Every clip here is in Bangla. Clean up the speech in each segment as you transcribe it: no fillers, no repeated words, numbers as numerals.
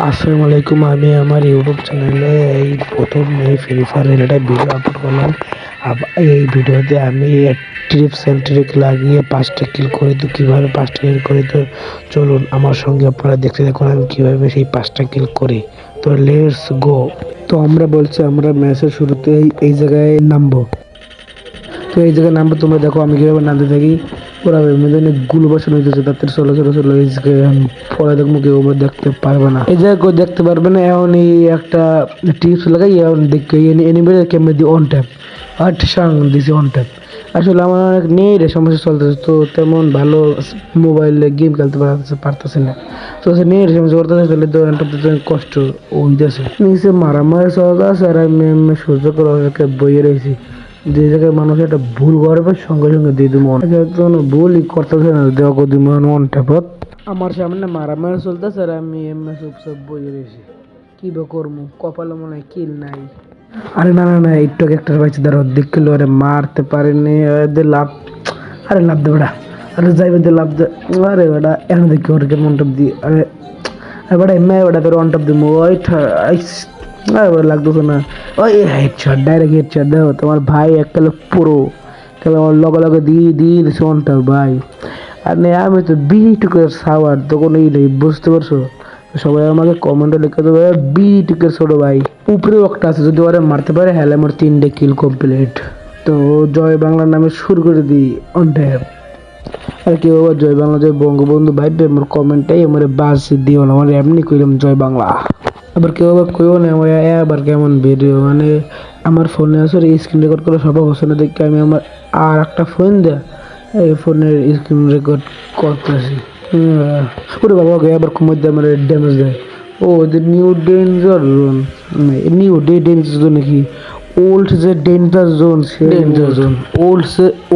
আসসালামু আলাইকুম। আমি আমার ইউটিউব চ্যানেলে এই প্রথম এই free fire related video upload করলাম। এই ভিডিওতে আমি টিপস অ্যান্ড ট্রিক লাগিয়ে 5টা কিল করে তো কীভাবে 5টা কিল করে তো চলুন আমার সঙ্গে আপনারা দেখতে দেখুন আমি কীভাবে সেই 5টা কিল করি। তো লেটস গো। তো আমরা বলছি আমরা ম্যাচের শুরুতে এই জায়গায় নামবো। তো এই জায়গায় নামবো, তোমরা দেখো আমি কীভাবে নামতে থাকি। ওরা মেদিনী গুলো বসানো হইতেছে, তাদের ষোলো এই পরে দেখবো কেউ দেখতে পারবে না, এই জায়গায় কেউ দেখতে পারবে না। এখন এই একটা টিপস লাগাই এখন দেখে এনিমের ক্যামেরা দিয়ে অন ট্যাপ আর সাং দিছি অন ট্যাপ। আসলে আমার অনেক নেট সমস্যা চলতেছে, তো তেমন ভালো মোবাইলে গেম খেলতে পারতেছে না। তো সে নেট সমস্যা করতেছে, তাহলে তো কষ্ট হইতেছে। নিচে মারামারি চলতেছে আর আমি সহ্য করে বইয়ে রয়েছি। যে জায়গায় মানুষ একটা ভুল করবে সঙ্গে সঙ্গে দিয়ে দিব ভুলই করতেছে না, দেখো দিব অন ট্যাপত। আমার সামনে মারামারি চলতেছে আর আমি এমনি চুপচাপ বইয়ে রয়েছি। কি বা করবো, কপালে মনে হয় কিল নাই। আরে না না না, একটু একটা পাইছে, ধরো দেখল আরে মারতে পারেনি লাভ। আরে লাভ দে বেটা, আরে যাইবে দে লাভ দে। আরে বেটা এখন দেখি ওর মন টপ দি। আরে বেটা এমনি বেটা তোর অন টপ দিব ওই লাগতেছে না। ওই হেডশট, ডাইরেক্ট হেডশট। দেখো তোমার ভাই এককালে পুরো তাহলে আমার লগে লগে দিয়ে দিয়ে দিছে অনটা ভাই। আর নেই আমি তো বিটুকের সাওয়ার তখন এই নেই, বুঝতে পারছো? সবাই আমাকে কমেন্টে লিখে দেবে বিটুকের ছোট ভাই। উপরেও একটা আছে, যদি ওরা মারতে পারে হ্যালে আমার 3টে কিল কমপ্লিট। তো জয় বাংলার নামে শুরু করে দিই অন ট্যাপ। আর কেউ আবার জয় বাংলা জয় বঙ্গবন্ধু ভাইবে আমার কমেন্টটাই আমার বাস দিও না, আমার এমনি কইলাম জয় বাংলা। আবার কেউ আবার কইও না আবার কেমন ভিডিও, মানে আমার ফোনে আসলে স্ক্রিন রেকর্ড করে সব অবস্থা দেখে আমি আমার আর একটা ফোন দেয় এই ফোনের স্ক্রিন রেকর্ড করতেছি। ওরে বাবা গে আবার কুমার দেয় আমার ড্যামেজ দেয়। ও ওদের new danger zone, new danger zone নাকি ওল্ড যে ডেঞ্জার জোন, সে ডেঞ্জার জোন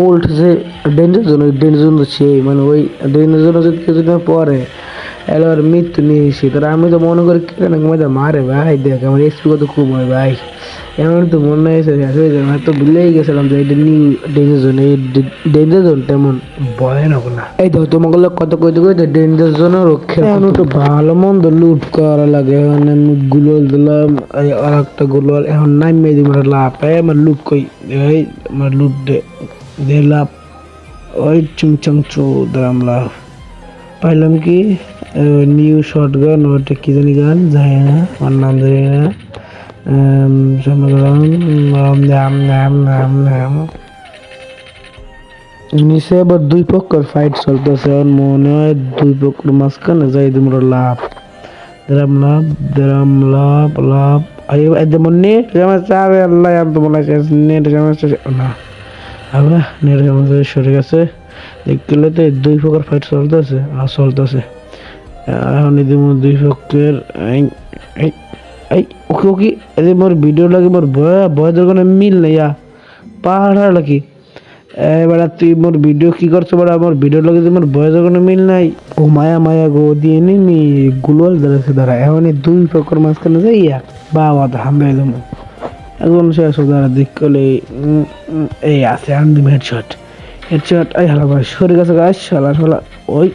ওল্ড যে ডেঞ্জার জোন, ওই ডেঞ্জার জোন তো সেই মানে ওই ডেঞ্জার জোন যদি কিছুদিন পরে এলো আর মৃত্যু নিয়ে এসে, তারা আমি তো মনে করি কেন মারে ভাই। দেখ আমার এসপি কত খুব হয় ভাই, এমন তো মনে হয়েছে হয়তো ভুলেই গেছিলাম যে এটা নিউ ডেঞ্জার জোন। এই ডেঞ্জার জোন তেমন ভয়ানক না। এই দেখো তোমাকে কত কইতে কইতে ডেঞ্জার জোনের রক্ষা এখন একটু ভালো মন্দ লুট করা লাগে। এখন আমি গুলোল দিলাম আর একটা গুলোল এখন নামিয়ে দিই আমার লাভ আমার লুট কই এই আমার লুট দে লাভ ওই চুংচাং চো দিলাম লাভ পাইলাম কি নিউ শর্ট গান, ওটা কি জানি গান যায় না, আমার নাম জানি না। নিচে আবার দুই পক্ষের ফাইট চলতেছে, মনে হয় দুই পক্ষের মাঝখানে যাই তোমরা লাভ দিলাম লাভ দিলাম লাভ লাভ। যেমন নেট সমস্যা হবে আল্লাহ তো মনে হয় নেট সমস্যা না হবে, নেট সমস্যা সরে গেছে। দেখলে তো দুই পক্ষের ফাইট চলতেছে আর চলতেছে। এখন এদের দুই পক্ষের ওকে ওকে এদের মোর ভিডিও লাগে মোর বয়ের কোনো মিল নেই পাহাড় লাগি। এবার তুই মোর ভিডিও কি করছো বড়, আমার ভিডিও লাগে তোমার বয়ের কোনো মিল নাই। ও মায়া মায়া গো দিয়ে নিমি গুলোল দাঁড়াচ্ছে দাঁড়া। এখন এই দুই পক্ষের মাঝখানে যাইয়া বাবা হামবে দেবো এখন শেষ দাঁড়া দেখলে এই আছে আনদিম হেডশট হেডশট। এই হালা ভাই সরে গেছে গাছ শালা শালা ওই।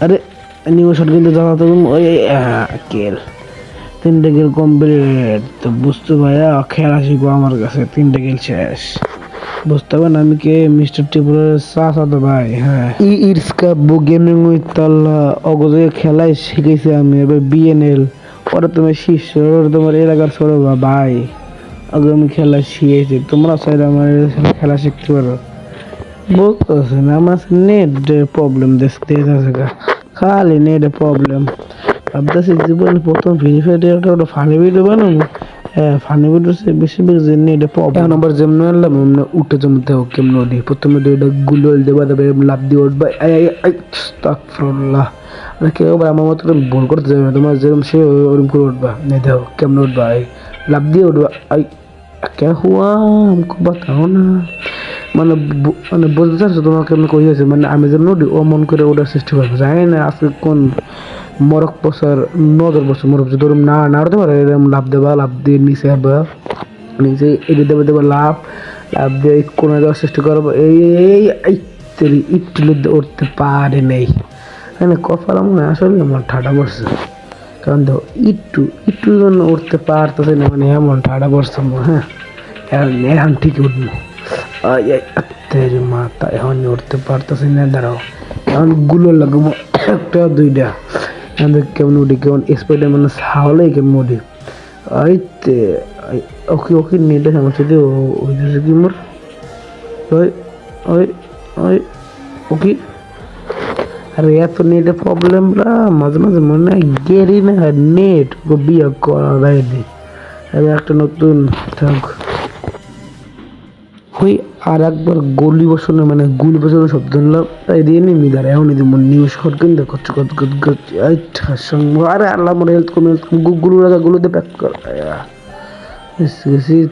আরে নিউ শট কিন্তু জানাতে ওই কেল 3টে গেল কমপ্লিট। তো বুঝতে ভাইয়া খেলা শিখবো আমার কাছে 3টে গেল শেষ। বুঝতে পারেন আমি কে মিস্টার ত্রিপুরার চাচা ভাই। হ্যাঁ ইরস্কা বু গেমিং উইথ তাল্লা অগজে খেলাই শিখেছি আমি। এবার বিএনএল ওরা তুমি শিষ্য, তোমার এলাকার ছোট ভাই আগে আমি খেলা শিখেছি, তোমরা চাইলে আমার খেলা শিখতে পারো। বুঝতেছে না আমার নেট প্রবলেম দেখতে খালি নেট প্রবলেম। ভাবতেছি জীবনে প্রথম ফ্রি ফায়ার একটা ফানি ভিডিও বানাবো। হ্যাঁ ফানি ভিডিও বেশি বেশি নেট প্রবলেম। এখন আবার যেমন আনলাম এমনি উঠে জমতে হোক কেমন ওঠে প্রথমে এটা গুলোল দেবা দেবে লাভ দিয়ে উঠবে। আস্তাগফিরুল্লাহ। কেউ আবার আমার মতো ভুল করতে যাবে না, তোমার যেরকম সে ওরকম করে উঠবা নেই দেখো কেমন উঠবা লাভ দিয়ে উঠবা। কে হুয়া আমাকে বাতাও না, মানে মানে বুঝতে চাচ্ছো তোমাকে আমি কইয়াছি মানে আমি যেন উঠি ও মন করে ওঠার চেষ্টা করবো। জানি না আজকে কোন মরক বছর নজর বছর মরক ধরুন না না উঠতে পারে এরকম লাভ দেবা লাভ দিয়ে নিচে আবার নিচে এটি দেবে দেবে লাভ লাভ দিয়ে কোনে দেওয়ার চেষ্টা করবো। এই একটু উঠতে পারে নেই কপাল মনে আসলে আমার ঠাটা পড়ছে। কারণ দেখো একটু একটু জন্য উঠতে পারতেছে না, মানে এমন ঠাড়া পড়ছে। হ্যাঁ, এখন এখন ঠিক উঠবো। তেরে মাথা এখন উঠতে পারতেছি না, দাঁড়াও এখন গুলো লাগবো একটা দুইটা। এখন কেমন উঠি, কেমন স্পিডে মানে সাহলেই কেমন উঠি। আইতে ওকে ওকে নেটে সমস্যা দিয়ে ওই দেশে কি মোর ওই ওই ওই ওকে। আরে এত নেটে প্রবলেম রা মাঝে মাঝে মনে হয় গেরি না নেট বিয়ে করা রাইডি। এবার একটা নতুন থাক ওই আর একবার গলি বসানো, মানে গুলি বসানো শব্দ হলাম তাই দিয়ে নি মিলার এখন নিউজ কর কিন্তু করছে আরে আল্লাহ মনে হেলথ কমে গুলো রাখা গুলোতে প্যাক কর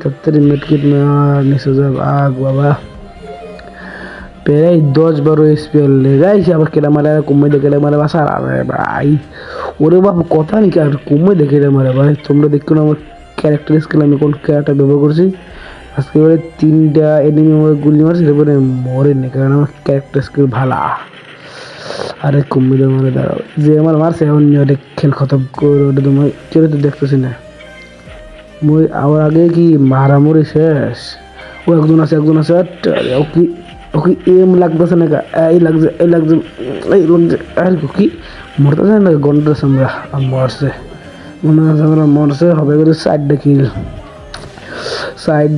তাড়াতাড়ি মেটকিট নিচে যাব আগ বাবা প্রায় 10-12 স্পেল গাইছে আবার কেটে মারে কমে দেখে মারে বাসা ভাই ওরে বাবু কথা নাকি আর কমে দেখে মারে ভাই। তোমরা দেখো না আমার ক্যারেক্টার স্কিল আমি কোন ক্যারেক্টার ব্যবহার করছি। আজকে এবারে 3টা এনিমি আমার গুলি মারছে, এবারে মরেনি কারণ আমার ক্যারেক্টার স্কিল ভালা। আরে কমে দে মারে দাঁড়াও, যে আমার মারছে এখন খেল খতম করে ওটা তোমার কেউ তো দেখতেছি না। মই আমার আগে কি মারামারি শেষ। ও একজন আছে ওকে ওকে এম লাগতেছে না, এই লাগছে আর কি মরতেছে না গন্ডাছে আমরা মরছে মনে আছে আমরা মরছে হবে করে সাইড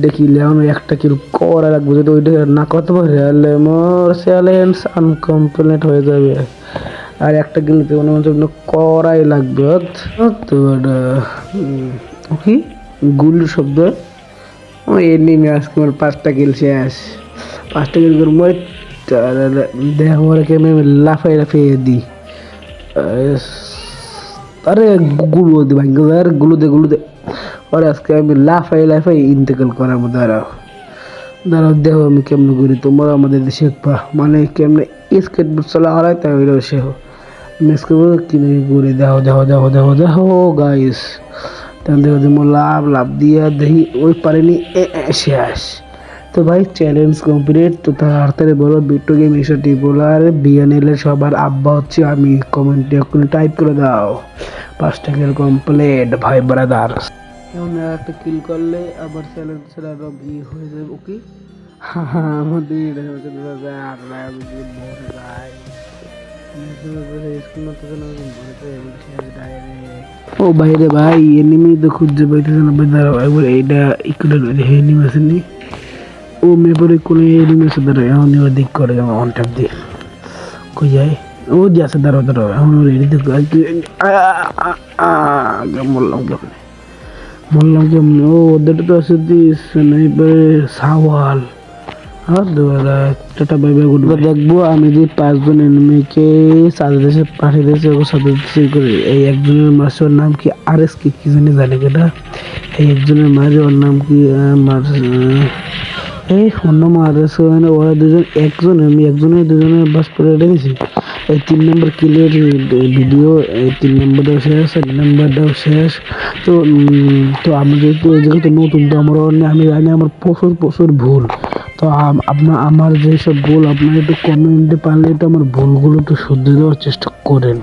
দেখিলে এখন একটা কিল করা লাগবে, যদি ওইটা না করতে পারে তাহলে মোর চ্যালেঞ্জ আনকমপ্লিট হয়ে যাবে। আর একটা কিল করাই লাগবে তো ওকে গুলির শব্দ ওই এনিমি আজকে আমার 5টা কিল শেষ। 5টা কিল করে মই দেখ ওরা কে আমি লাফাই দিই। আরে গুলো দে ভাই আর গুলো দে আর আজকে আমি লাফাই ইন্তেকাল করার মধ্যে দাঁড়াও দেখো আমি কেমনে ঘুরি, তোমরা আমাদের দেশে মানে কেমনে স্কেটবোর্ড চালা হারাই তাই ওইটাও শেখো। আমি স্কেটবোর্ড কিনে ঘুরি দেখো গাইস। তখন দেখো যে লাভ দিয়া দেখি ওই পারেনি শেষ। তো ভাই চ্যালেঞ্জ কমপ্লিট। তো তাড়াতাড়ি বলো ভিডিও গেম এসে বলার বিএনএলের সবার আব্বা হচ্ছে আমি, কমেন্টে এক্ষুনি টাইপ করে দাও 5টা কিল কমপ্লিট ভাই ব্রাদার। এখন একটা কিল করলে আবার চ্যালেঞ্জ আরো হয়ে যাবে ওকে। আমাদের ও বাইরে ভাই এনিমি তো খুঁজে পাইতেছে না ভাই, দাঁড়াও একবার এইটা একটু এনিমি আছে নি ও মেপরে কোলে এনিমি আছে, দাঁড়াও এখন দিক করে অন ট্যাপ দিয়ে কই যায় ও যে আছে, দাঁড়াও এখন রেডি দেখো বললাম কেমন ও ওদের তো আছে স্নাইপার সাওয়াল। আর tata bye bye good bye. দেখবো আমি যে 5জন এনিমিকে সাজেশন পাঠিয়ে দিয়েছি ওকে সাজেশন করে এই একজনের মাসে ওর নাম কি আরএস কি জানি জানে কেটা, এই একজনের মাঝে ওর নাম কি এই অন্য আরএস মানে ওরা দুজন একজনের দুজনের বাস করে রেখেছি। এই 3 নম্বর কিলের ভিডিও এই 3 নম্বরটাও শেষ 4 নম্বরটাও শেষ। তো আমি যেহেতু এই জায়গাতে নতুন তো আমি জানি আমার প্রচুর ভুল। তো আমার যেসব ভুল আপনারা একটু কমেন্টে পারলে একটু আমার ভুলগুলো একটু শুধরে দেওয়ার চেষ্টা করেন।